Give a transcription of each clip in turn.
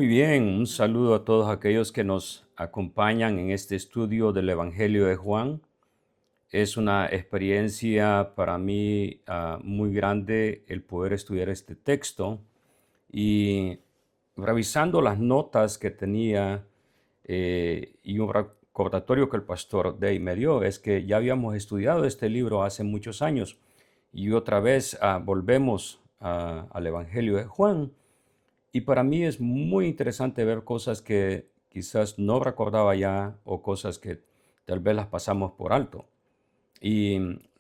Muy bien, un saludo a todos aquellos que nos acompañan en este estudio del Evangelio de Juan. Es una experiencia para mí muy grande el poder estudiar este texto y revisando las notas que tenía y un recordatorio que el pastor Day me dio es que ya habíamos estudiado este libro hace muchos años y otra vez volvemos al Evangelio de Juan. Y para mí es muy interesante ver cosas que quizás no recordaba ya o cosas que tal vez las pasamos por alto. Y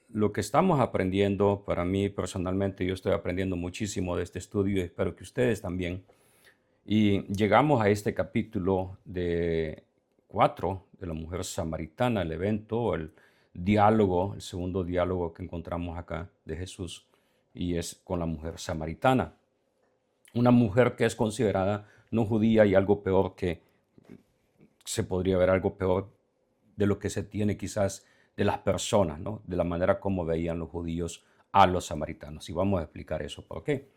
lo que estamos aprendiendo, para mí personalmente, yo estoy aprendiendo muchísimo de este estudio y espero que ustedes también. Y llegamos a este capítulo de 4 de la mujer samaritana, el evento, el diálogo, el segundo diálogo que encontramos acá de Jesús, y es con la mujer samaritana, una mujer que es considerada no judía y algo peor que se podría ver algo peor de lo que se tiene quizás de las personas, ¿no? De la manera como veían los judíos a los samaritanos. Y vamos a explicar eso por qué.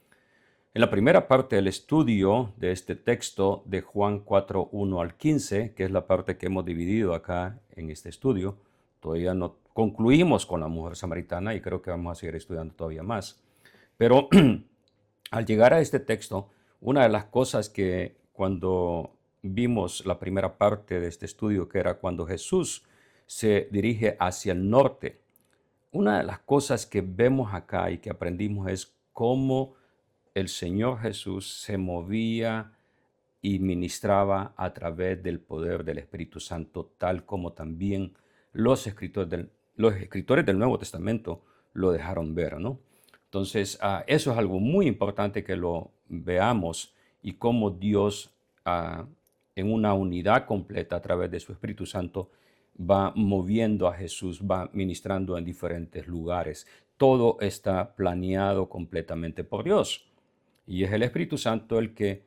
En la primera parte del estudio de este texto de Juan 4, 1 al 15, que es la parte que hemos dividido acá en este estudio, todavía no concluimos con la mujer samaritana y creo que vamos a seguir estudiando todavía más. Pero al llegar a este texto, una de las cosas que cuando vimos la primera parte de este estudio, que era cuando Jesús se dirige hacia el norte, una de las cosas que vemos acá y que aprendimos es cómo el Señor Jesús se movía y ministraba a través del poder del Espíritu Santo, tal como también los escritores del Nuevo Testamento lo dejaron ver, ¿no? Entonces, eso es algo muy importante que lo veamos y cómo Dios, en una unidad completa a través de su Espíritu Santo, va moviendo a Jesús, va ministrando en diferentes lugares. Todo está planeado completamente por Dios. Y es el Espíritu Santo el que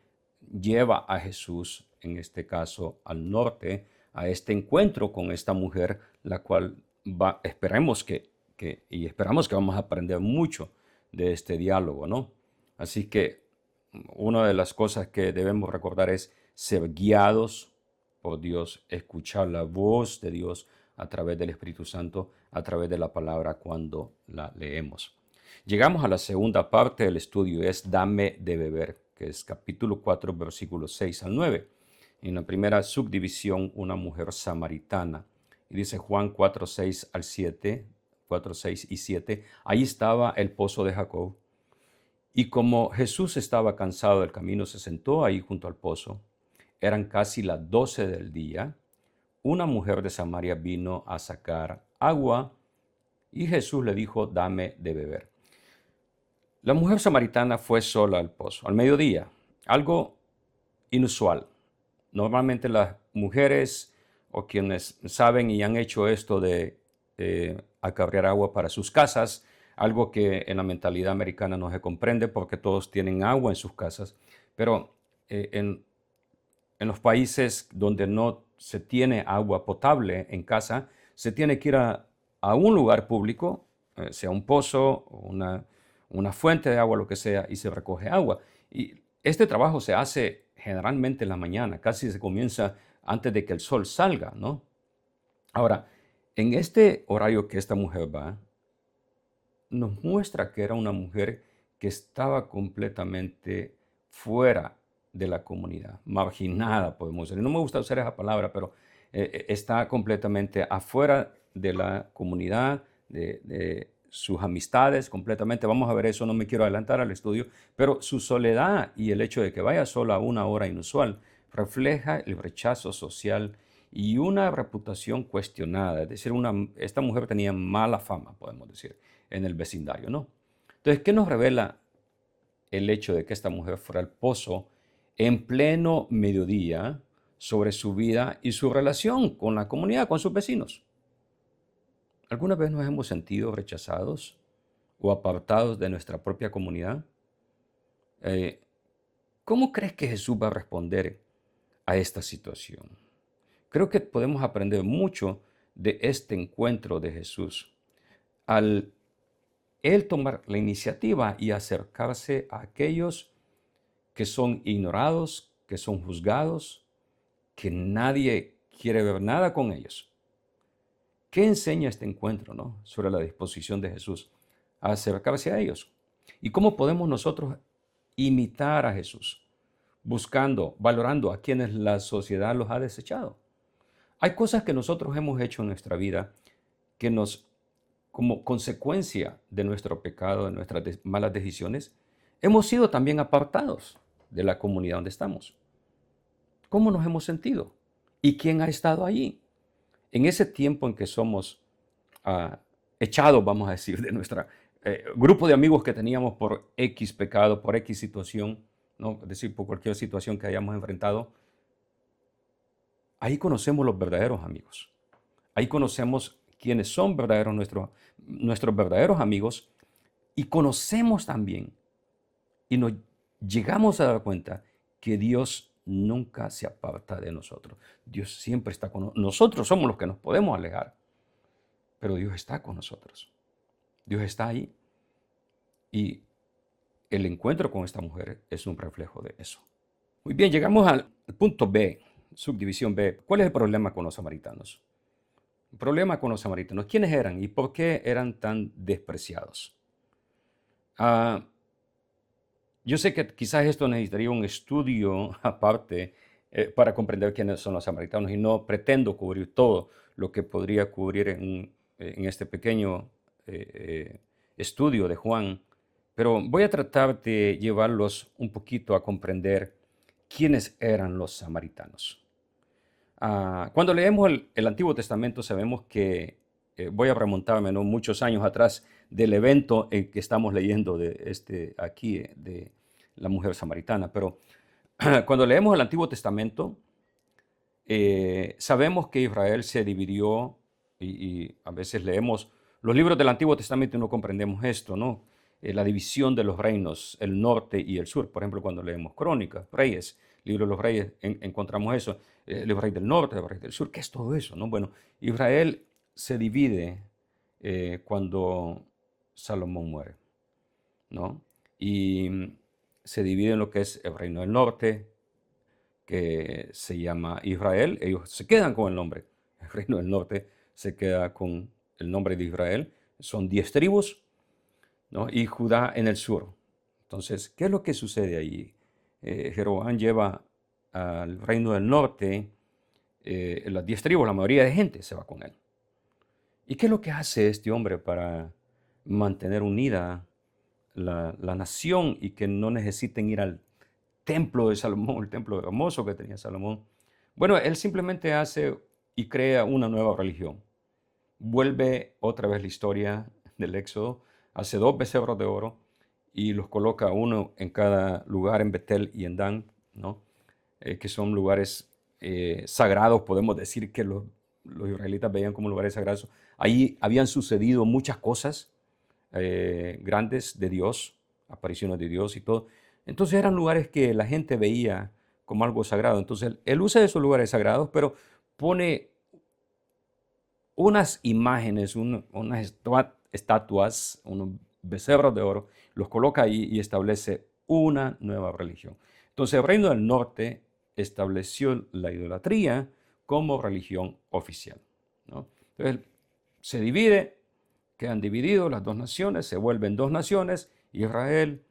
lleva a Jesús, en este caso al norte, a este encuentro con esta mujer, la cual esperemos y esperamos que vamos a aprender mucho de este diálogo, ¿no? Así que una de las cosas que debemos recordar es ser guiados por Dios, escuchar la voz de Dios a través del Espíritu Santo, a través de la palabra cuando la leemos. Llegamos a la segunda parte del estudio, es Dame de beber, que es capítulo 4, versículos 6 al 9. En la primera subdivisión, una mujer samaritana. Y dice Juan 4, 6 al 7, 4, 6 y 7, ahí estaba el pozo de Jacob. Y como Jesús estaba cansado del camino, se sentó ahí junto al pozo. Eran casi las 12 del día. Una mujer de Samaria vino a sacar agua y Jesús le dijo, dame de beber. La mujer samaritana fue sola al pozo, al mediodía, algo inusual. Normalmente las mujeres o quienes saben y han hecho esto de acarrear agua para sus casas, algo que en la mentalidad americana no se comprende porque todos tienen agua en sus casas, pero en los países donde no se tiene agua potable en casa, se tiene que ir a un lugar público, sea un pozo o una fuente de agua, lo que sea, y se recoge agua. Y este trabajo se hace generalmente en la mañana, casi se comienza antes de que el sol salga, ¿no? Ahora, en este horario que esta mujer va, nos muestra que era una mujer que estaba completamente fuera de la comunidad, marginada, podemos decir. No me gusta usar esa palabra, pero está completamente afuera de la comunidad, de sus amistades, completamente. Vamos a ver eso, no me quiero adelantar al estudio, pero su soledad y el hecho de que vaya sola a una hora inusual refleja el rechazo social y una reputación cuestionada. Es decir, esta mujer tenía mala fama, podemos decir, en el vecindario, ¿no? Entonces, ¿qué nos revela el hecho de que esta mujer fuera al pozo en pleno mediodía sobre su vida y su relación con la comunidad, con sus vecinos? ¿Alguna vez nos hemos sentido rechazados o apartados de nuestra propia comunidad? Eh, ¿Cómo crees que Jesús va a responder a esta situación? Creo que podemos aprender mucho de este encuentro de Jesús al él tomar la iniciativa y acercarse a aquellos que son ignorados, que son juzgados, que nadie quiere ver nada con ellos. ¿Qué enseña este encuentro, no? Sobre la disposición de Jesús a acercarse a ellos? ¿Y cómo podemos nosotros imitar a Jesús? Buscando, valorando a quienes la sociedad los ha desechado. Hay cosas que nosotros hemos hecho en nuestra vida que nos, como consecuencia de nuestro pecado, de nuestras malas decisiones, hemos sido también apartados de la comunidad donde estamos. ¿Cómo nos hemos sentido? ¿Y quién ha estado allí? En ese tiempo en que somos echados, vamos a decir, de nuestro grupo de amigos que teníamos por X pecado, por X situación, ¿no? Es decir, por cualquier situación que hayamos enfrentado, ahí conocemos los verdaderos amigos. Ahí conocemos quiénes son verdaderos nuestros verdaderos amigos y conocemos también y nos llegamos a dar cuenta que Dios nunca se aparta de nosotros. Dios siempre está con nosotros. Nosotros somos los que nos podemos alejar, pero Dios está con nosotros. Dios está ahí. Y el encuentro con esta mujer es un reflejo de eso. Muy bien, llegamos al punto B, subdivisión B. ¿Cuál es el problema con los samaritanos? El problema con los samaritanos. ¿Quiénes eran y por qué eran tan despreciados? Yo sé que quizás esto necesitaría un estudio aparte para comprender quiénes son los samaritanos y no pretendo cubrir todo lo que podría cubrir en este pequeño estudio de Juan, pero voy a tratar de llevarlos un poquito a comprender quiénes eran los samaritanos. Cuando leemos el Antiguo Testamento sabemos que, voy a remontarme, ¿no?, muchos años atrás del evento en que estamos leyendo aquí, de la mujer samaritana, pero cuando leemos el Antiguo Testamento, sabemos que Israel se dividió y a veces leemos los libros del Antiguo Testamento y no comprendemos esto, ¿no? La división de los reinos, el norte y el sur. Por ejemplo, cuando leemos Crónicas, Reyes, libro de los Reyes, encontramos eso. Los reyes del norte, los reyes del sur. ¿Qué es todo eso, no? Bueno, Israel se divide cuando Salomón muere, ¿no? Y se divide en lo que es el reino del norte, que se llama Israel. Ellos se quedan con el nombre. El reino del norte se queda con el nombre de Israel. Son 10 tribus, ¿no? Y Judá en el sur. Entonces, ¿qué es lo que sucede ahí? Jeroboam lleva al reino del norte las 10 tribus, la mayoría de gente se va con él. ¿Y qué es lo que hace este hombre para mantener unida la nación y que no necesiten ir al templo de Salomón, el templo hermoso que tenía Salomón? Bueno, él simplemente hace y crea una nueva religión. Vuelve otra vez la historia del Éxodo, hace 2 becerros de oro y los coloca uno en cada lugar, en Betel y en Dan, ¿no? Que son lugares sagrados, podemos decir que los israelitas veían como lugares sagrados. Ahí habían sucedido muchas cosas grandes de Dios, apariciones de Dios y todo. Entonces eran lugares que la gente veía como algo sagrado. Entonces él usa esos lugares sagrados, pero pone unas imágenes, unas estatuas, unos becerros de oro, los coloca ahí y establece una nueva religión. Entonces el reino del norte estableció la idolatría como religión oficial, ¿no? Entonces se divide, quedan divididos las 2 naciones, se vuelven 2 naciones, Israel,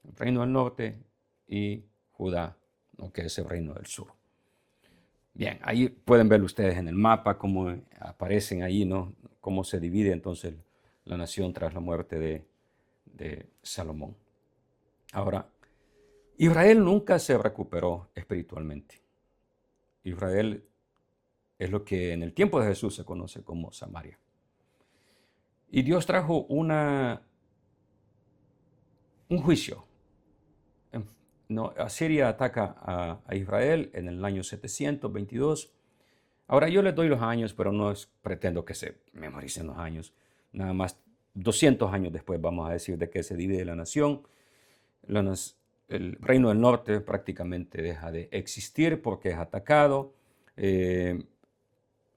el reino del norte, y Judá, ¿no?, que es el reino del sur. Bien, ahí pueden ver ustedes en el mapa cómo aparecen ahí, ¿no?, cómo se divide entonces la nación tras la muerte de Salomón. Ahora, Israel nunca se recuperó espiritualmente. Israel es lo que en el tiempo de Jesús se conoce como Samaria. Y Dios trajo un juicio. No, Asiria ataca a Israel en el año 722. Ahora yo les doy los años, pero no pretendo que se memoricen los años. Nada más 200 años después vamos a decir de que se divide la nación. El reino del norte prácticamente deja de existir porque es atacado. El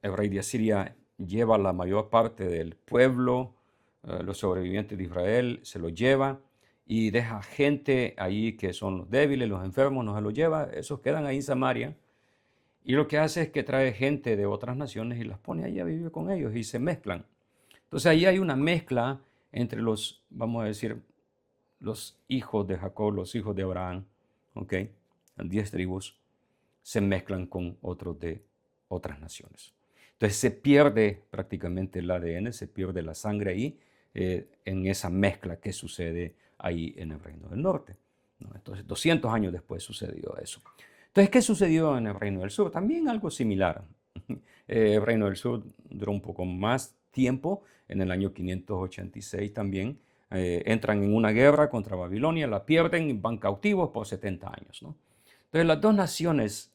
rey de Asiria lleva la mayor parte del pueblo, los sobrevivientes de Israel, se lo lleva y deja gente ahí que son los débiles, los enfermos, no se los lleva, esos quedan ahí en Samaria. Y lo que hace es que trae gente de otras naciones y las pone ahí a vivir con ellos y se mezclan. Entonces ahí hay una mezcla entre los, vamos a decir, los hijos de Jacob, los hijos de Abraham, ¿ok? Las 10 tribus se mezclan con otros de otras naciones. Entonces se pierde prácticamente el ADN, se pierde la sangre ahí, en esa mezcla que sucede ahí en el Reino del Norte, ¿no? Entonces 200 años después sucedió eso. Entonces, ¿qué sucedió en el Reino del Sur? También algo similar. El Reino del Sur duró un poco más tiempo, en el año 586 también. Entran en una guerra contra Babilonia, la pierden y van cautivos por 70 años, ¿no? Entonces las dos naciones,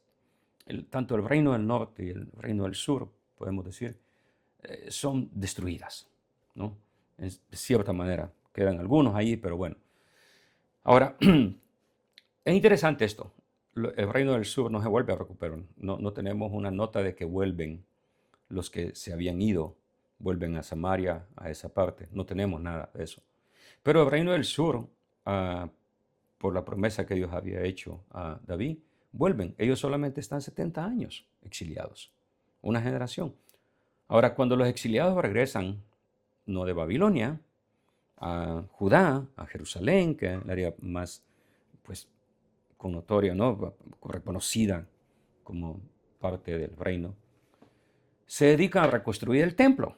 tanto el Reino del Norte y el Reino del Sur, podemos decir, son destruidas, ¿no? De cierta manera. Quedan algunos ahí, pero bueno. Ahora, es interesante esto. El Reino del Sur no se vuelve a recuperar. No tenemos una nota de que vuelven los que se habían ido, vuelven a Samaria, a esa parte. No tenemos nada de eso. Pero el Reino del Sur, por la promesa que Dios había hecho a David, vuelven. Ellos solamente están 70 años exiliados, una generación. Ahora, cuando los exiliados regresan, no de Babilonia, a Judá, a Jerusalén, que es el área más, pues, connotoria, ¿no? Reconocida como parte del reino, se dedican a reconstruir el templo,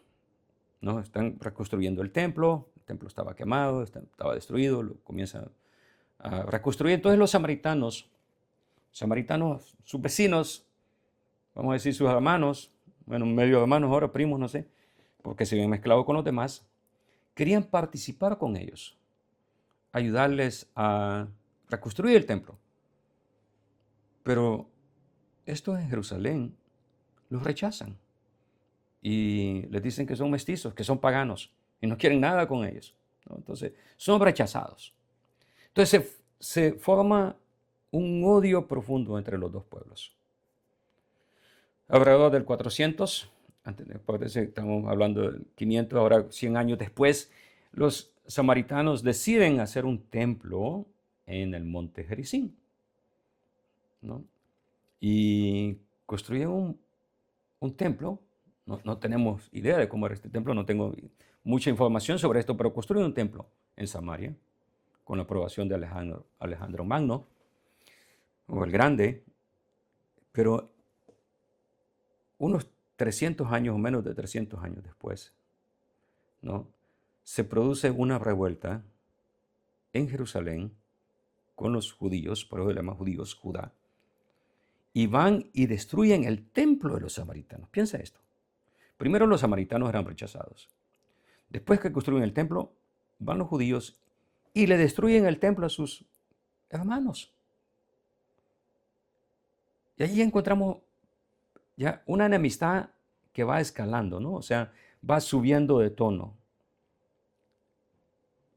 ¿no? Están reconstruyendo el templo estaba quemado, estaba destruido, lo comienzan a reconstruir. Entonces los samaritanos, sus vecinos, vamos a decir sus hermanos, bueno, medio hermanos ahora, primos, no sé, porque se habían mezclado con los demás, querían participar con ellos, ayudarles a reconstruir el templo. Pero estos en Jerusalén los rechazan y les dicen que son mestizos, que son paganos y no quieren nada con ellos, ¿no? Entonces son rechazados. Entonces se forma un odio profundo entre los dos pueblos. Alrededor del 400, estamos hablando de 500, ahora 100 años después, los samaritanos deciden hacer un templo en el monte Gerizim, ¿no? Y construyen un templo. No tenemos idea de cómo era este templo, no tengo mucha información sobre esto, pero construyen un templo en Samaria con la aprobación de Alejandro Magno, o el Grande, pero unos 300 años o menos de 300 años después, ¿no? Se produce una revuelta en Jerusalén con los judíos, por eso se llama judíos, Judá, y van y destruyen el templo de los samaritanos. Piensa esto. Primero los samaritanos eran rechazados. Después que construyen el templo, van los judíos y le destruyen el templo a sus hermanos. Y allí encontramos ya una enemistad que va escalando, ¿no? O sea, va subiendo de tono.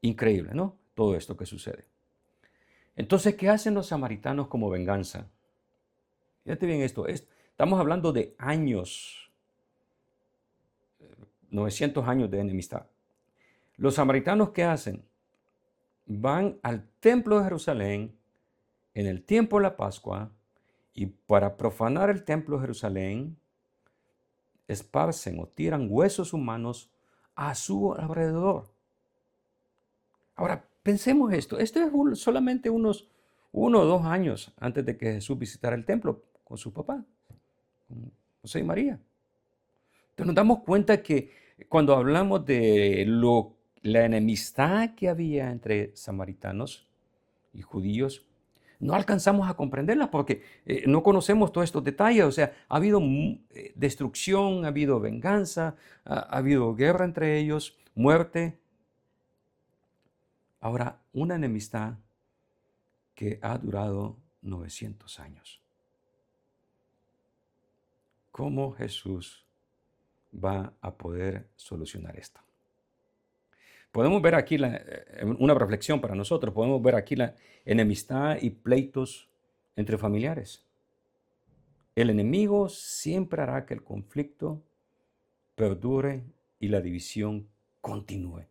Increíble, ¿no? Todo esto que sucede. Entonces, ¿qué hacen los samaritanos como venganza? Fíjate bien esto. Estamos hablando de años, 900 años de enemistad. Los samaritanos, ¿qué hacen? Van al templo de Jerusalén en el tiempo de la Pascua y para profanar el templo de Jerusalén, esparcen o tiran huesos humanos a su alrededor. Ahora, pensemos esto. Esto es solamente uno o 2 años antes de que Jesús visitara el templo con su papá, con José y María. Entonces nos damos cuenta que cuando hablamos de la enemistad que había entre samaritanos y judíos, no alcanzamos a comprenderla porque no conocemos todos estos detalles. O sea, ha habido destrucción, ha habido venganza, ha habido guerra entre ellos, muerte. Ahora, una enemistad que ha durado 900 años. ¿Cómo Jesús va a poder solucionar esto? Podemos ver aquí una reflexión para nosotros, podemos ver aquí la enemistad y pleitos entre familiares. El enemigo siempre hará que el conflicto perdure y la división continúe.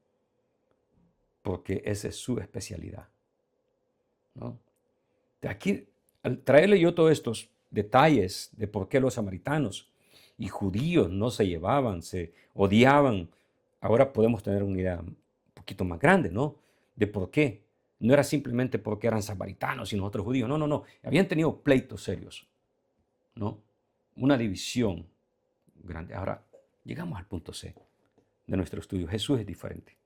porque esa es su especialidad, ¿no? De aquí, al traerle yo todos estos detalles de por qué los samaritanos y judíos no se llevaban, se odiaban, ahora podemos tener una idea un poquito más grande, ¿no? De por qué. No era simplemente porque eran samaritanos y nosotros judíos, no, no, no. Habían tenido pleitos serios, ¿no? Una división grande. Ahora, llegamos al punto C de nuestro estudio. Jesús es diferente.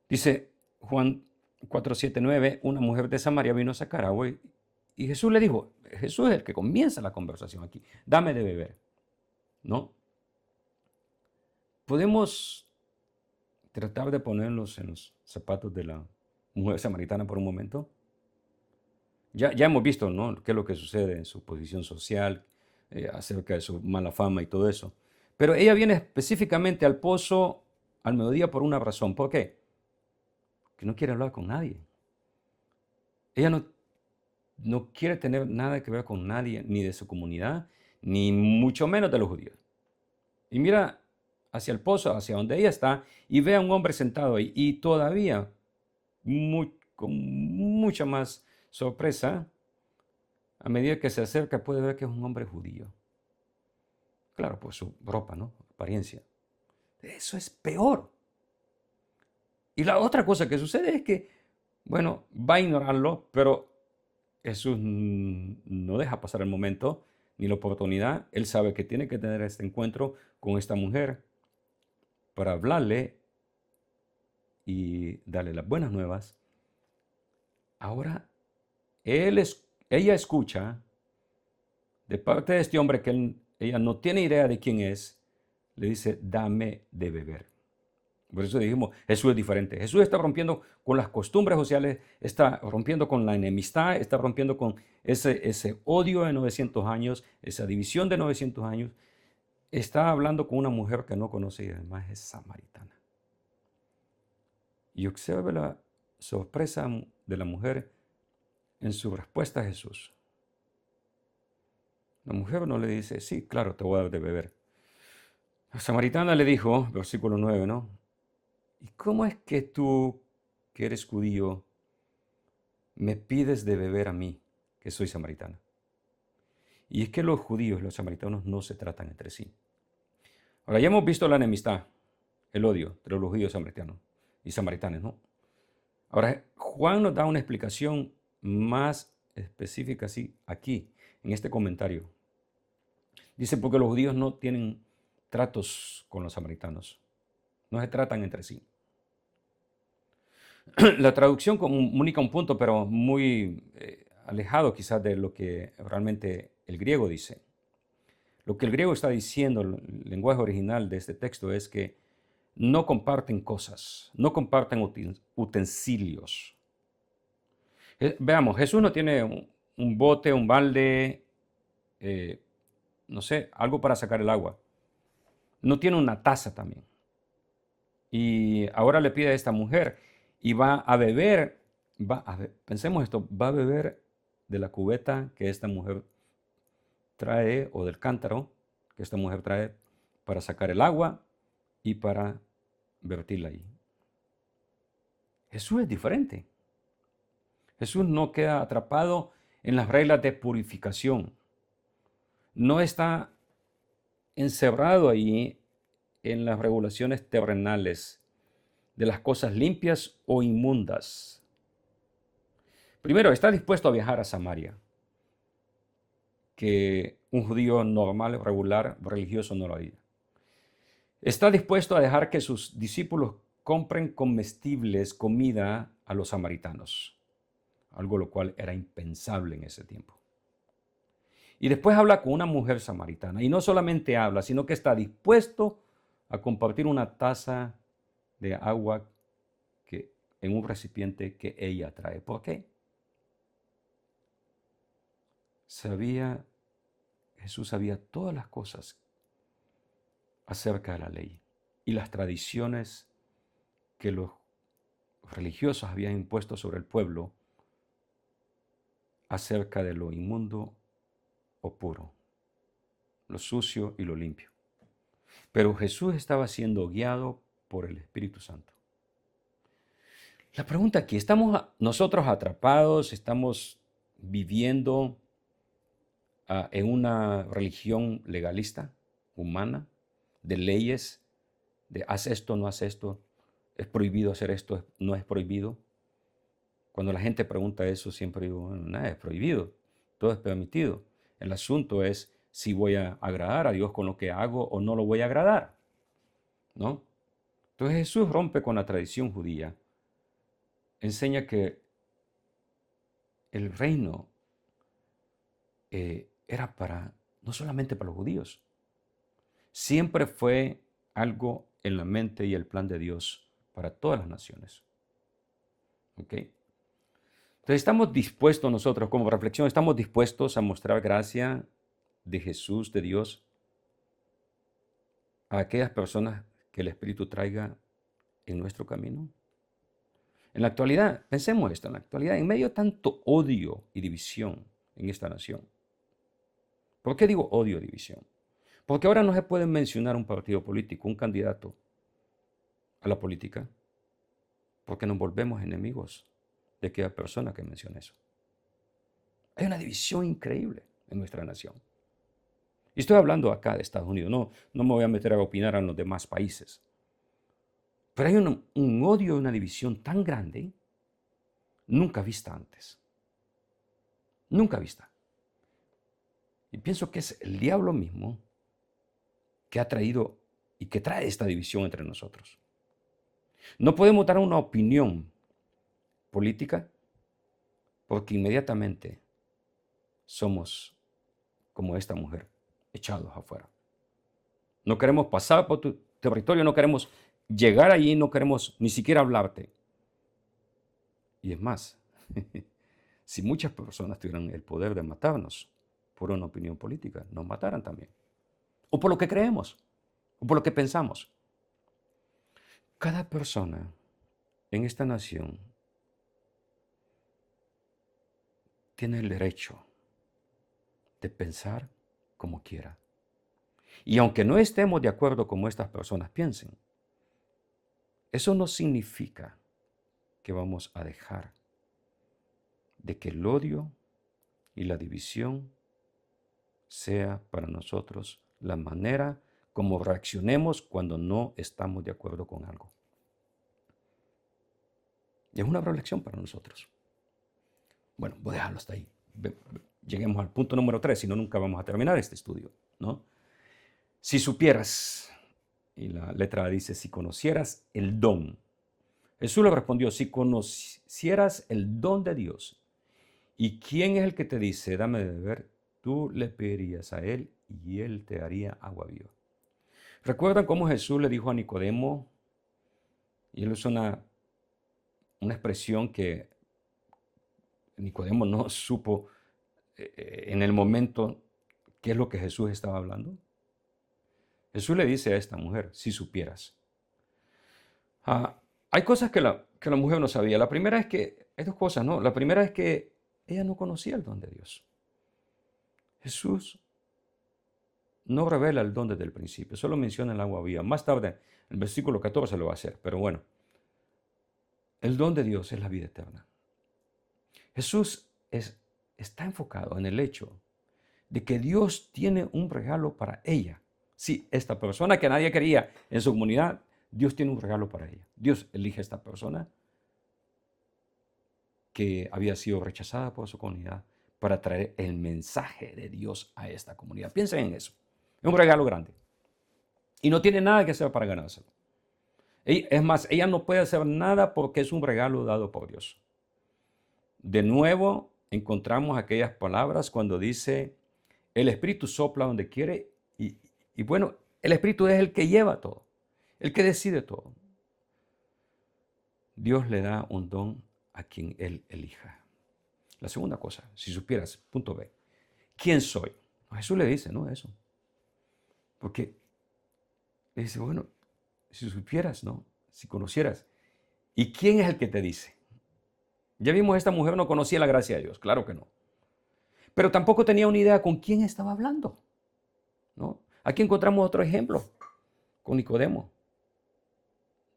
Dice Juan 4:7-9, una mujer de Samaria vino a sacar agua y Jesús le dijo, Jesús es el que comienza la conversación aquí, dame de beber, ¿no? Podemos tratar de ponernos en los zapatos de la mujer samaritana por un momento. Ya hemos visto, ¿no?, qué es lo que sucede en su posición social, acerca de su mala fama y todo eso. Pero ella viene específicamente al pozo al mediodía por una razón. ¿Por qué? Que no quiere hablar con nadie. Ella no quiere tener nada que ver con nadie, ni de su comunidad, ni mucho menos de los judíos. Y mira hacia el pozo, hacia donde ella está, y ve a un hombre sentado ahí. Y todavía, con mucha más sorpresa, a medida que se acerca, puede ver que es un hombre judío. Claro, por su ropa, ¿no? Apariencia. Eso es peor. Y la otra cosa que sucede es que, bueno, va a ignorarlo, pero Jesús no deja pasar el momento ni la oportunidad. Él sabe que tiene que tener este encuentro con esta mujer para hablarle y darle las buenas nuevas. Ahora, ella escucha de parte de este hombre que ella no tiene idea de quién es, le dice, dame de beber. Por eso dijimos, Jesús es diferente. Jesús está rompiendo con las costumbres sociales, está rompiendo con la enemistad, está rompiendo con ese odio de 900 años, esa división de 900 años. Está hablando con una mujer que no conoce y además es samaritana. Y observe la sorpresa de la mujer en su respuesta a Jesús. La mujer no le dice, sí, claro, te voy a dar de beber. La samaritana le dijo, versículo 9, ¿no? ¿Y cómo es que tú, que eres judío, me pides de beber a mí, que soy samaritana? Y es que los judíos y los samaritanos no se tratan entre sí. Ahora ya hemos visto la enemistad, el odio entre los judíos y samaritanos, ¿no? Ahora Juan nos da una explicación más específica así, aquí, en este comentario. Dice, porque los judíos no tienen tratos con los samaritanos, no se tratan entre sí. La traducción comunica un punto, pero muy alejado quizás de lo que realmente el griego dice. Lo que el griego está diciendo, el lenguaje original de este texto es que no comparten cosas, no comparten utensilios. Veamos, Jesús no tiene un bote, un balde, no sé, algo para sacar el agua. No tiene una taza también. Y ahora le pide a esta mujer y va a beber, pensemos esto, va a beber de la cubeta que esta mujer trae o del cántaro que esta mujer trae para sacar el agua y para vertirla ahí. Jesús es diferente. Jesús no queda atrapado en las reglas de purificación. No está encerrado ahí en las regulaciones terrenales de las cosas limpias o inmundas. Primero, está dispuesto a viajar a Samaria, que un judío normal, regular, religioso no lo haría. Está dispuesto a dejar que sus discípulos compren comestibles, comida a los samaritanos, algo lo cual era impensable en ese tiempo. Y después habla con una mujer samaritana, y no solamente habla, sino que está dispuesto a compartir una taza de agua en un recipiente que ella trae. ¿Por qué? Jesús sabía todas las cosas acerca de la ley y las tradiciones que los religiosos habían impuesto sobre el pueblo acerca de lo inmundo o puro, lo sucio y lo limpio. Pero Jesús estaba siendo guiado por el Espíritu Santo. La pregunta aquí, ¿estamos nosotros atrapados? ¿Estamos viviendo en una religión legalista, humana, de leyes, de haz esto, no haz esto, es prohibido hacer esto, no es prohibido? Cuando la gente pregunta eso, siempre digo, bueno, nada es prohibido, todo es permitido. El asunto es si voy a agradar a Dios con lo que hago o no lo voy a agradar, ¿no? Entonces Jesús rompe con la tradición judía, enseña que el reino era no solamente para los judíos, siempre fue algo en la mente y el plan de Dios para todas las naciones. ¿Ok? Entonces estamos dispuestos nosotros, como reflexión, estamos dispuestos a mostrar gracia de Jesús, de Dios, a aquellas personas que el Espíritu traiga en nuestro camino. En la actualidad, pensemos esto, en la actualidad, en medio de tanto odio y división en esta nación. ¿Por qué digo odio y división? Porque ahora no se puede mencionar un partido político, un candidato a la política, porque nos volvemos enemigos de aquella persona que menciona eso. Hay una división increíble en nuestra nación. Y estoy hablando acá de Estados Unidos, no me voy a meter a opinar en los demás países. Pero hay un odio y una división tan grande, nunca vista antes. Nunca vista. Y pienso que es el diablo mismo que ha traído y que trae esta división entre nosotros. No podemos dar una opinión política porque inmediatamente somos como esta mujer, echados afuera. No queremos pasar por tu territorio, no queremos llegar allí, no queremos ni siquiera hablarte. Y es más, si muchas personas tuvieran el poder de matarnos por una opinión política, nos mataran también. O por lo que creemos, o por lo que pensamos. Cada persona en esta nación tiene el derecho de pensar como quiera. Y aunque no estemos de acuerdo como estas personas piensen, eso no significa que vamos a dejar de que el odio y la división sea para nosotros la manera como reaccionemos cuando no estamos de acuerdo con algo. Y es una reflexión para nosotros. Bueno, voy a dejarlo hasta ahí. Lleguemos al punto número 3, si no, nunca vamos a terminar este estudio, ¿no? Si supieras, y la letra A dice, si conocieras el don. Jesús le respondió, si conocieras el don de Dios, ¿y quién es el que te dice, dame de beber? Tú le pedirías a él y él te daría agua viva. ¿Recuerdan cómo Jesús le dijo a Nicodemo? Y él usó una expresión que Nicodemo no supo en el momento qué es lo que Jesús estaba hablando. Jesús le dice a esta mujer, si supieras. Hay cosas que la mujer no sabía. La primera es que, hay dos cosas, ¿no? La primera es que ella no conocía el don de Dios. Jesús no revela el don desde el principio, solo menciona el agua viva. Más tarde, el versículo 14 lo va a hacer, pero bueno. El don de Dios es la vida eterna. Jesús está enfocado en el hecho de que Dios tiene un regalo para ella. Sí, esta persona que nadie quería en su comunidad, Dios tiene un regalo para ella. Dios elige a esta persona que había sido rechazada por su comunidad para traer el mensaje de Dios a esta comunidad. Piensen en eso. Es un regalo grande. Y no tiene nada que hacer para ganárselo. Es más, ella no puede hacer nada porque es un regalo dado por Dios. De nuevo, encontramos aquellas palabras cuando dice, el Espíritu sopla donde quiere y bueno, el Espíritu es el que lleva todo, el que decide todo. Dios le da un don a quien Él elija. La segunda cosa, si supieras, punto B, ¿quién soy? Jesús le dice, ¿no? Eso. Porque le dice, bueno, si supieras, ¿no? Si conocieras. ¿Y quién es el que te dice? Ya vimos, esta mujer no conocía la gracia de Dios, claro que no. Pero tampoco tenía una idea con quién estaba hablando, ¿no? Aquí encontramos otro ejemplo con Nicodemo.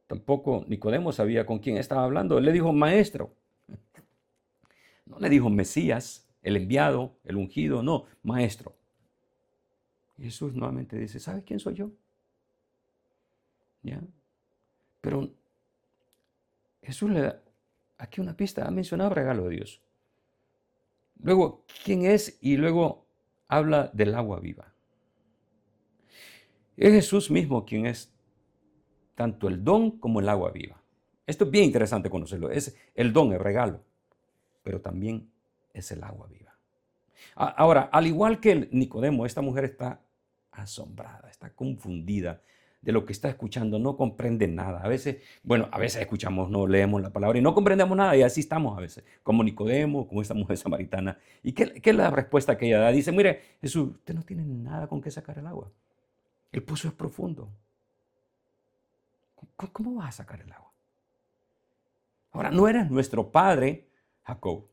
Tampoco Nicodemo sabía con quién estaba hablando. Él le dijo maestro. No le dijo Mesías, el enviado, el ungido, no, maestro. Y Jesús nuevamente dice, ¿sabes quién soy yo? ¿Ya? Pero Jesús le da aquí una pista, ha mencionado el regalo de Dios. Luego, ¿quién es? Y luego habla del agua viva. Es Jesús mismo quien es tanto el don como el agua viva. Esto es bien interesante conocerlo. Es el don, el regalo, pero también es el agua viva. Ahora, al igual que el Nicodemo, esta mujer está asombrada, está confundida de lo que está escuchando, no comprende nada. A veces, bueno, a veces escuchamos, no leemos la palabra y no comprendemos nada y así estamos a veces, como Nicodemo, como esta mujer samaritana. ¿Y qué es la respuesta que ella da? Dice, mire, Jesús, usted no tiene nada con qué sacar el agua. El pozo es profundo. ¿Cómo vas a sacar el agua? Ahora, ¿no eres nuestro padre, Jacob?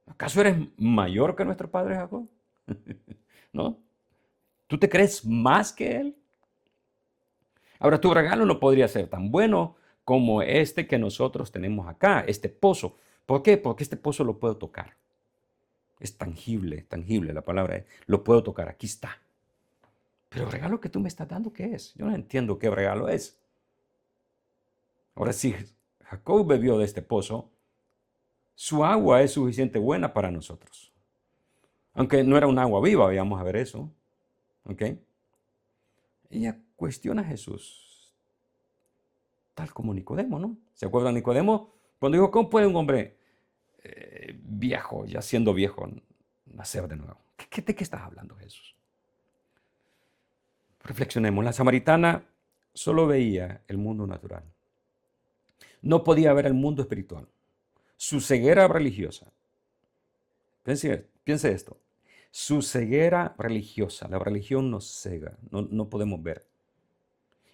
¿Acaso eres mayor que nuestro padre Jacob? ¿No? ¿Tú te crees más que él? Ahora, tu regalo no podría ser tan bueno como este que nosotros tenemos acá, este pozo. ¿Por qué? Porque este pozo lo puedo tocar. Es tangible la palabra es, lo puedo tocar, aquí está. Pero el regalo que tú me estás dando, ¿qué es? Yo no entiendo qué regalo es. Ahora, si Jacob bebió de este pozo, su agua es suficiente buena para nosotros. Aunque no era un agua viva, vamos a ver eso. ¿Ok? Ella cuestiona a Jesús, tal como Nicodemo, ¿no? ¿Se acuerdan Nicodemo? Cuando dijo, ¿cómo puede un hombre viejo, ya siendo viejo, nacer de nuevo? ¿De qué estás hablando, Jesús? Reflexionemos. La samaritana solo veía el mundo natural. No podía ver el mundo espiritual. Su ceguera religiosa. Piense esto. Su ceguera religiosa. La religión nos cega. No podemos ver.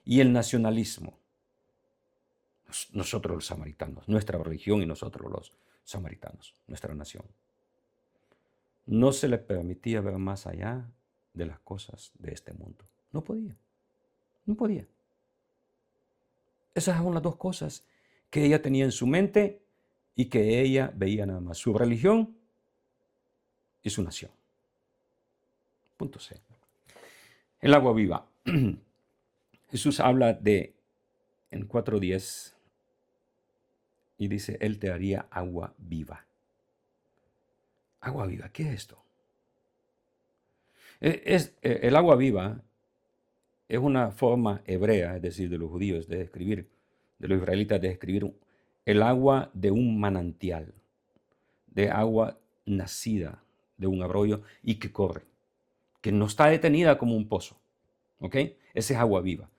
Y el nacionalismo. Nosotros los samaritanos. Nuestra religión y nosotros los samaritanos. Nuestra nación. No se le permitía ver más allá de las cosas de este mundo. No podía. No podía. Esas son las dos cosas que ella tenía en su mente y que ella veía nada más. Su religión y su nación. Punto C. El agua viva. Jesús habla en 4:10 y dice, Él te haría agua viva. Agua viva, ¿qué es esto? El agua viva es una forma hebrea, es decir, de los judíos, de describir, de los israelitas, de describir el agua de un manantial, de agua nacida de un arroyo y que corre, que no está detenida como un pozo. ¿Ok? Esa es agua viva.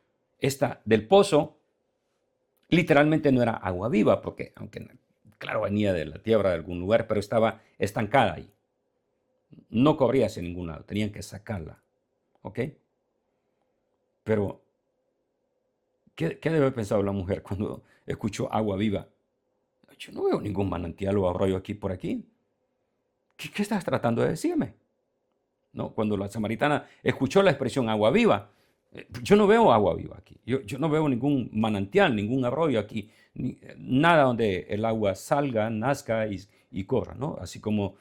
Esta del pozo literalmente no era agua viva, porque aunque claro venía de la tierra de algún lugar, pero estaba estancada ahí. No corría hacia ningún lado, tenían que sacarla. ¿Ok? Pero, ¿qué debe haber pensado la mujer cuando escuchó agua viva? Yo no veo ningún manantial o arroyo aquí por aquí. ¿Qué estás tratando de decirme? ¿No? Cuando la samaritana escuchó la expresión agua viva, yo no veo agua viva aquí. Yo no veo ningún manantial, ningún arroyo aquí. Nada donde el agua salga, nazca y corra, ¿no? Así como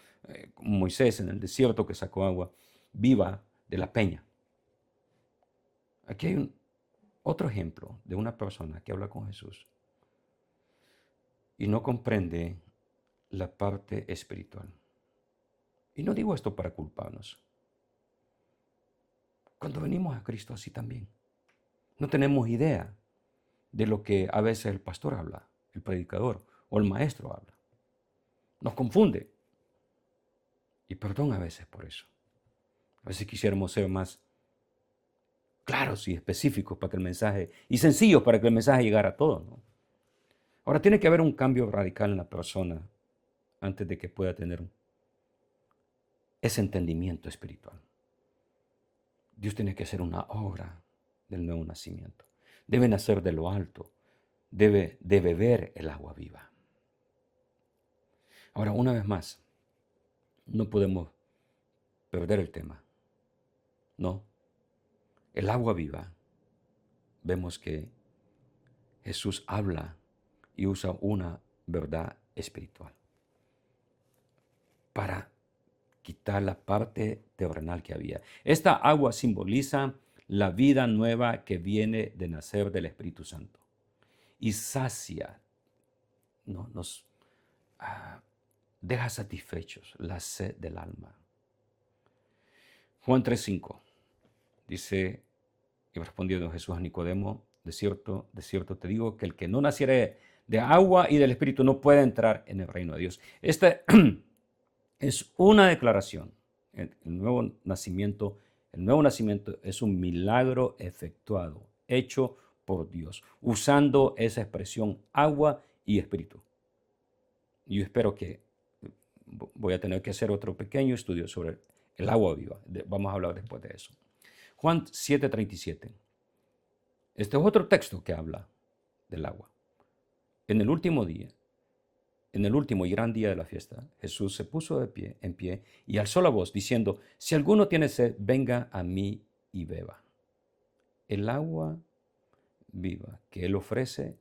Moisés en el desierto que sacó agua viva de la peña. Aquí hay otro ejemplo de una persona que habla con Jesús y no comprende la parte espiritual. Y no digo esto para culparnos. Cuando venimos a Cristo así también. No tenemos idea de lo que a veces el pastor habla, el predicador o el maestro habla. Nos confunde. Y perdón a veces por eso. A veces quisiéramos ser más claros y específicos para que el mensaje, y sencillos para que el mensaje llegara a todos, ¿no? Ahora tiene que haber un cambio radical en la persona antes de que pueda tener ese entendimiento espiritual. Dios tiene que hacer una obra del nuevo nacimiento. Debe nacer de lo alto. Debe de beber el agua viva. Ahora, una vez más, no podemos perder el tema. No. El agua viva, vemos que Jesús habla y usa una verdad espiritual para quitar la parte terrenal que había. Esta agua simboliza la vida nueva que viene de nacer del Espíritu Santo y sacia, no, nos deja satisfechos la sed del alma. Juan 3:5 dice, y respondiendo Jesús a Nicodemo, de cierto te digo que el que no naciere de agua y del Espíritu no puede entrar en el reino de Dios. Esta es una declaración. El nuevo nacimiento es un milagro efectuado, hecho por Dios, usando esa expresión agua y espíritu. Yo espero que voy a tener que hacer otro pequeño estudio sobre el agua viva. Vamos a hablar después de eso. Juan 7:37. Este es otro texto que habla del agua. En el último y gran día de la fiesta, Jesús se puso en pie y alzó la voz diciendo, si alguno tiene sed, venga a mí y beba. El agua viva que Él ofrece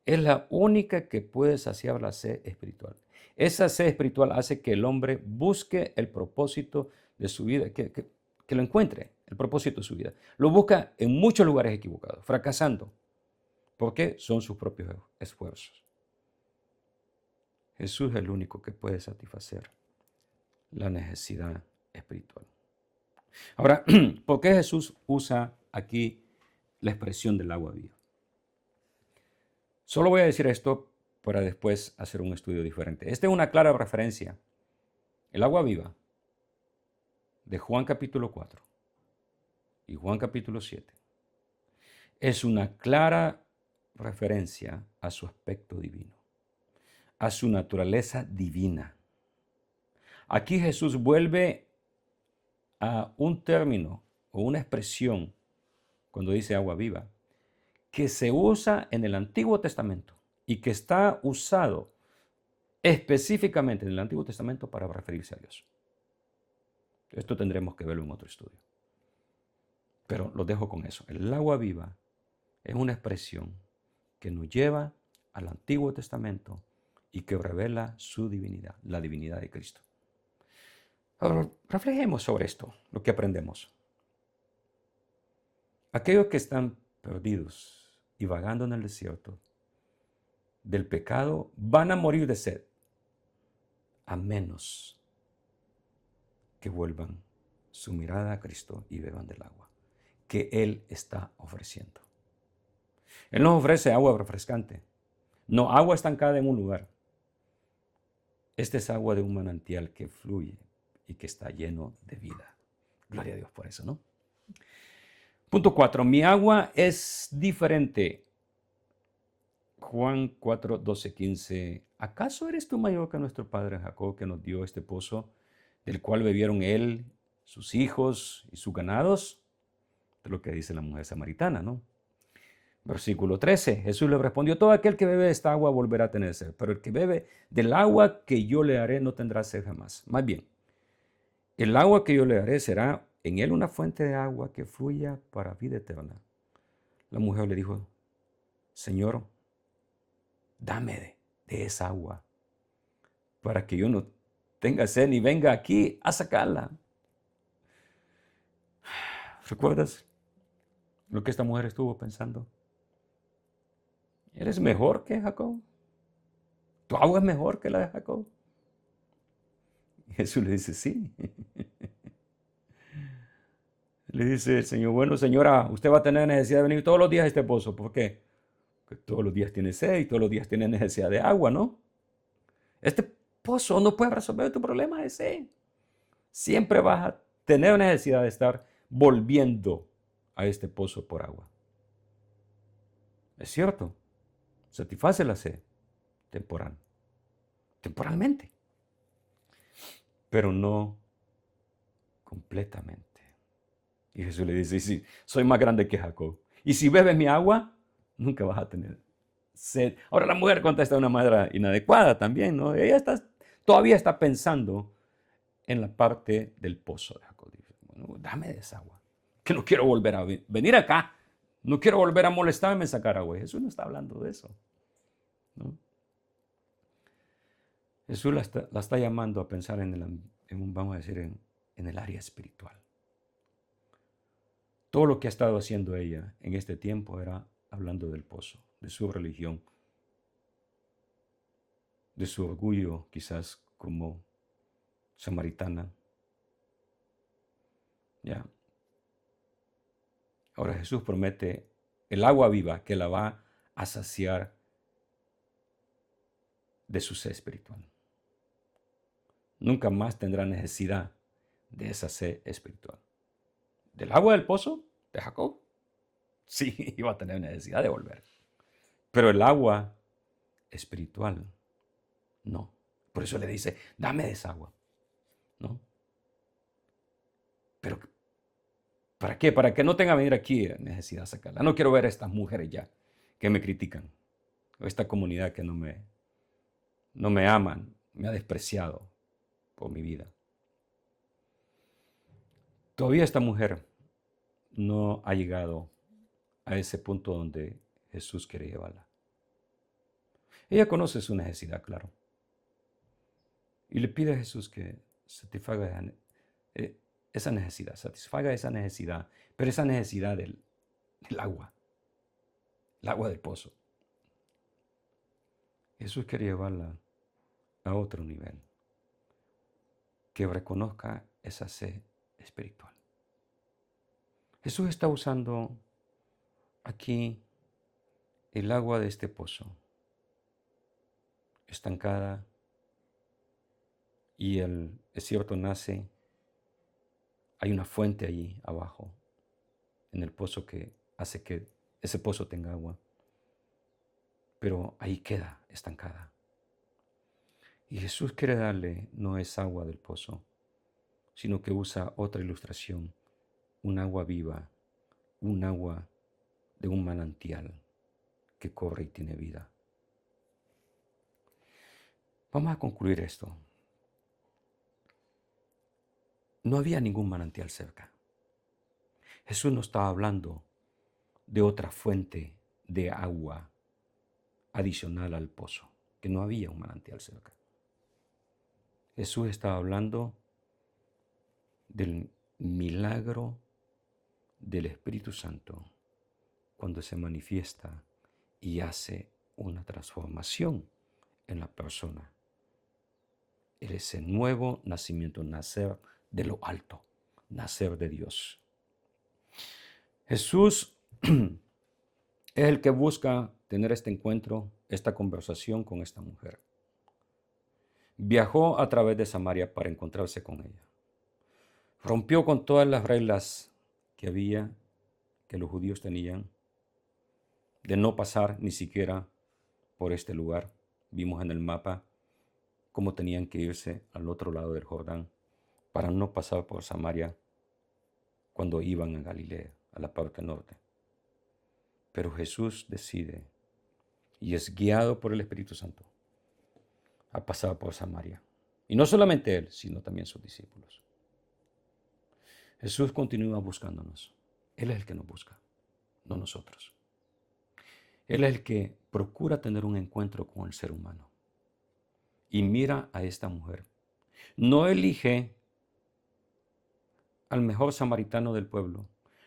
es la única que puede saciar la sed espiritual. Esa sed espiritual hace que el hombre busque el propósito de su vida, que lo encuentre, el propósito de su vida. Lo busca en muchos lugares equivocados, fracasando, porque son sus propios esfuerzos. Jesús es el único que puede satisfacer la necesidad espiritual. Ahora, ¿por qué Jesús usa aquí la expresión del agua viva? Solo voy a decir esto para después hacer un estudio diferente. Esta es una clara referencia. El agua viva de Juan capítulo 4 y Juan capítulo 7 es una clara referencia a su aspecto divino, a su naturaleza divina. Aquí Jesús vuelve a un término o una expresión cuando dice agua viva, que se usa en el Antiguo Testamento y que está usado específicamente en el Antiguo Testamento para referirse a Dios. Esto tendremos que verlo en otro estudio. Pero lo dejo con eso. El agua viva es una expresión que nos lleva al Antiguo Testamento y que revela su divinidad, la divinidad de Cristo. Ahora, reflejemos sobre esto, lo que aprendemos. Aquellos que están perdidos y vagando en el desierto del pecado van a morir de sed, a menos que vuelvan su mirada a Cristo y beban del agua que Él está ofreciendo. Él nos ofrece agua refrescante, no agua estancada en un lugar. Esta es agua de un manantial que fluye y que está lleno de vida. Gloria a Dios por eso, ¿no? Punto 4. Mi agua es diferente. Juan 4, 12, 15. ¿Acaso eres tú mayor que nuestro padre Jacob, que nos dio este pozo, del cual bebieron él, sus hijos y sus ganados? Es lo que dice la mujer samaritana, ¿no? Versículo 13. Jesús le respondió, todo aquel que bebe de esta agua volverá a tener sed, pero el que bebe del agua que yo le haré no tendrá sed jamás. Más bien, el agua que yo le haré será en él una fuente de agua que fluya para vida eterna. La mujer le dijo, Señor, dame de esa agua para que yo no tenga sed ni venga aquí a sacarla. ¿Recuerdas lo que esta mujer estuvo pensando? ¿Eres mejor que Jacob? ¿Tu agua es mejor que la de Jacob? Y Jesús le dice, sí. Le dice el Señor, bueno, señora, usted va a tener necesidad de venir todos los días a este pozo. ¿Por qué? Porque todos los días tiene sed y todos los días tiene necesidad de agua, ¿no? Este pozo no puede resolver tu problema de sed. Siempre vas a tener necesidad de estar volviendo a este pozo por agua. Es cierto, satisface la sed temporalmente, pero no completamente. Y Jesús le dice, sí, soy más grande que Jacob. Y si bebes mi agua, nunca vas a tener sed. Ahora la mujer contesta de una manera inadecuada también, ¿no? Ella todavía está pensando en la parte del pozo de Jacob. Dice, bueno, dame de esa agua, que no quiero volver a venir acá No quiero volver a molestarme en sacar agua. Jesús no está hablando de eso, ¿no? Jesús la está llamando a pensar vamos a decir, en el área espiritual. Todo lo que ha estado haciendo ella en este tiempo era hablando del pozo, de su religión, de su orgullo quizás como samaritana. ¿Ya? Ahora Jesús promete el agua viva que la va a saciar de su sed espiritual. Nunca más tendrá necesidad de esa sed espiritual. ¿Del agua del pozo de Jacob? Sí, iba a tener necesidad de volver. Pero el agua espiritual, no. Por eso le dice, dame de esa agua, ¿no? Pero, ¿para qué? Para que no tenga que venir aquí necesidad de sacarla. No quiero ver a estas mujeres ya que me critican. O esta comunidad que no me aman, me ha despreciado por mi vida. Todavía esta mujer no ha llegado a ese punto donde Jesús quiere llevarla. Ella conoce su necesidad, claro. Y le pide a Jesús que satisfaga esa necesidad, pero esa necesidad del agua, el agua del pozo. Jesús quiere llevarla a otro nivel, que reconozca esa sed espiritual. Jesús está usando aquí el agua de este pozo, estancada, y el desierto nace. Hay una fuente allí abajo, en el pozo, que hace que ese pozo tenga agua, pero ahí queda estancada. Y Jesús quiere darle no es agua del pozo, sino que usa otra ilustración, un agua viva, un agua de un manantial que corre y tiene vida. Vamos a concluir esto. No había ningún manantial cerca. Jesús no estaba hablando de otra fuente de agua adicional al pozo, que no había un manantial cerca. Jesús estaba hablando del milagro del Espíritu Santo cuando se manifiesta y hace una transformación en la persona. Ese nuevo nacimiento, nacer de lo alto, nacer de Dios. Jesús es el que busca tener este encuentro, esta conversación con esta mujer. Viajó a través de Samaria para encontrarse con ella. Rompió con todas las reglas que los judíos tenían, de no pasar ni siquiera por este lugar. Vimos en el mapa cómo tenían que irse al otro lado del Jordán para no pasar por Samaria cuando iban a Galilea, a la parte norte. Pero Jesús decide y es guiado por el Espíritu Santo a pasar por Samaria. Y no solamente él, sino también sus discípulos. Jesús continúa buscándonos. Él es el que nos busca, no nosotros. Él es el que procura tener un encuentro con el ser humano. Y mira a esta mujer. No elige al mejor samaritano del pueblo.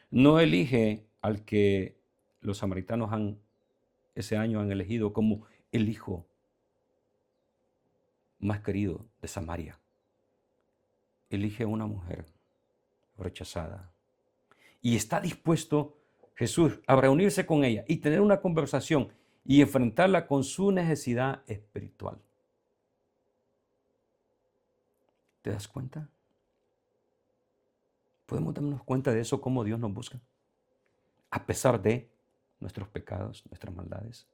No elige al que los samaritanos ese año han elegido como el hijo más querido de Samaria. Elige a una mujer rechazada. Y está dispuesto Jesús a reunirse con ella y tener una conversación y enfrentarla con su necesidad espiritual. ¿Te das cuenta? ¿Podemos darnos cuenta de eso, cómo Dios nos busca? A pesar de nuestros pecados, nuestras maldades.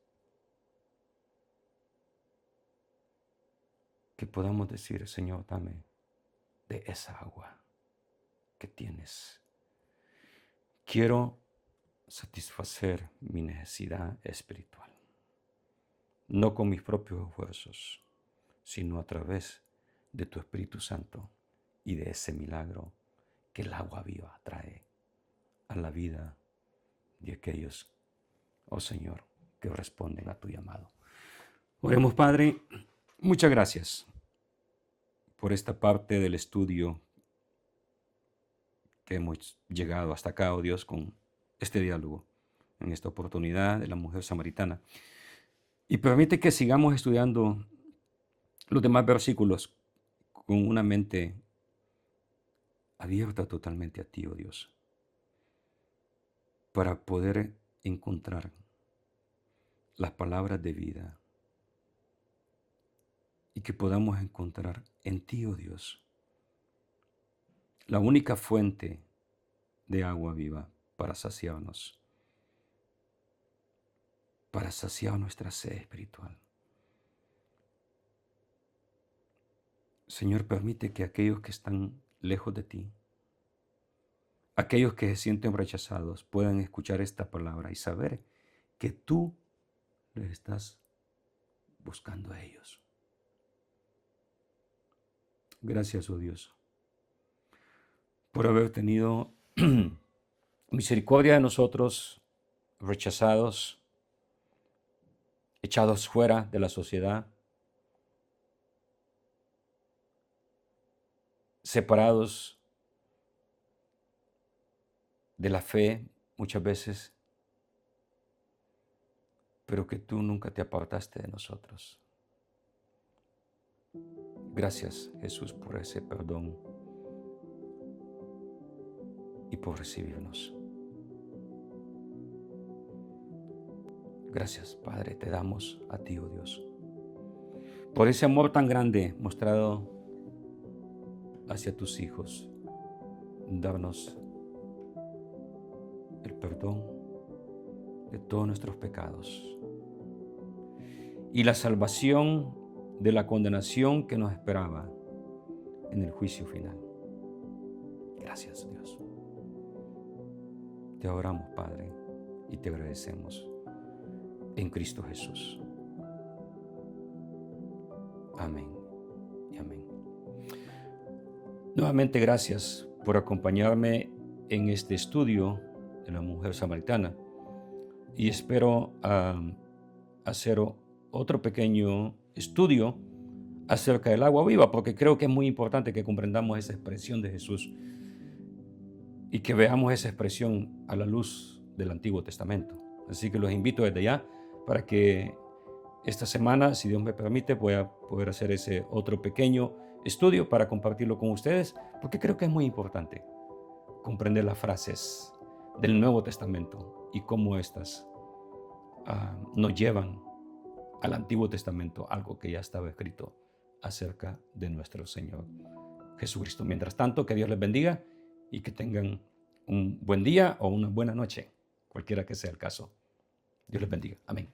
Que podamos decir, Señor, dame de esa agua que tienes. Quiero satisfacer mi necesidad espiritual. No con mis propios esfuerzos, sino a través de tu Espíritu Santo y de ese milagro que el agua viva trae a la vida de aquellos, oh Señor, que responden a tu llamado. Oremos, Padre, muchas gracias por esta parte del estudio que hemos llegado hasta acá, oh Dios, con este diálogo, en esta oportunidad de la mujer samaritana. Y permite que sigamos estudiando los demás versículos con una mente abierta totalmente a ti, oh Dios, para poder encontrar las palabras de vida y que podamos encontrar en ti, oh Dios, la única fuente de agua viva para saciar nuestra sed espiritual. Señor, permite que aquellos que están lejos de ti, aquellos que se sienten rechazados, puedan escuchar esta palabra y saber que tú les estás buscando a ellos. Gracias, oh Dios, por haber tenido misericordia de nosotros, rechazados, echados fuera de la sociedad, separados de la fe muchas veces, pero que tú nunca te apartaste de nosotros. Gracias, Jesús, por ese perdón y por recibirnos. Gracias, Padre, te damos a ti, oh Dios, por ese amor tan grande mostrado hacia tus hijos. Darnos el perdón de todos nuestros pecados y la salvación de la condenación que nos esperaba en el juicio final. Gracias, Dios. Te adoramos, Padre, y te agradecemos en Cristo Jesús. Amén y amén. Nuevamente, gracias por acompañarme en este estudio de la mujer samaritana y espero hacer otro pequeño estudio acerca del agua viva, porque creo que es muy importante que comprendamos esa expresión de Jesús y que veamos esa expresión a la luz del Antiguo Testamento. Así que los invito desde ya para que esta semana, si Dios me permite, voy a poder hacer ese otro pequeño estudio para compartirlo con ustedes, porque creo que es muy importante comprender las frases del Nuevo Testamento y cómo éstas nos llevan al Antiguo Testamento, algo que ya estaba escrito acerca de nuestro Señor Jesucristo. Mientras tanto, que Dios les bendiga y que tengan un buen día o una buena noche, cualquiera que sea el caso. Dios les bendiga. Amén.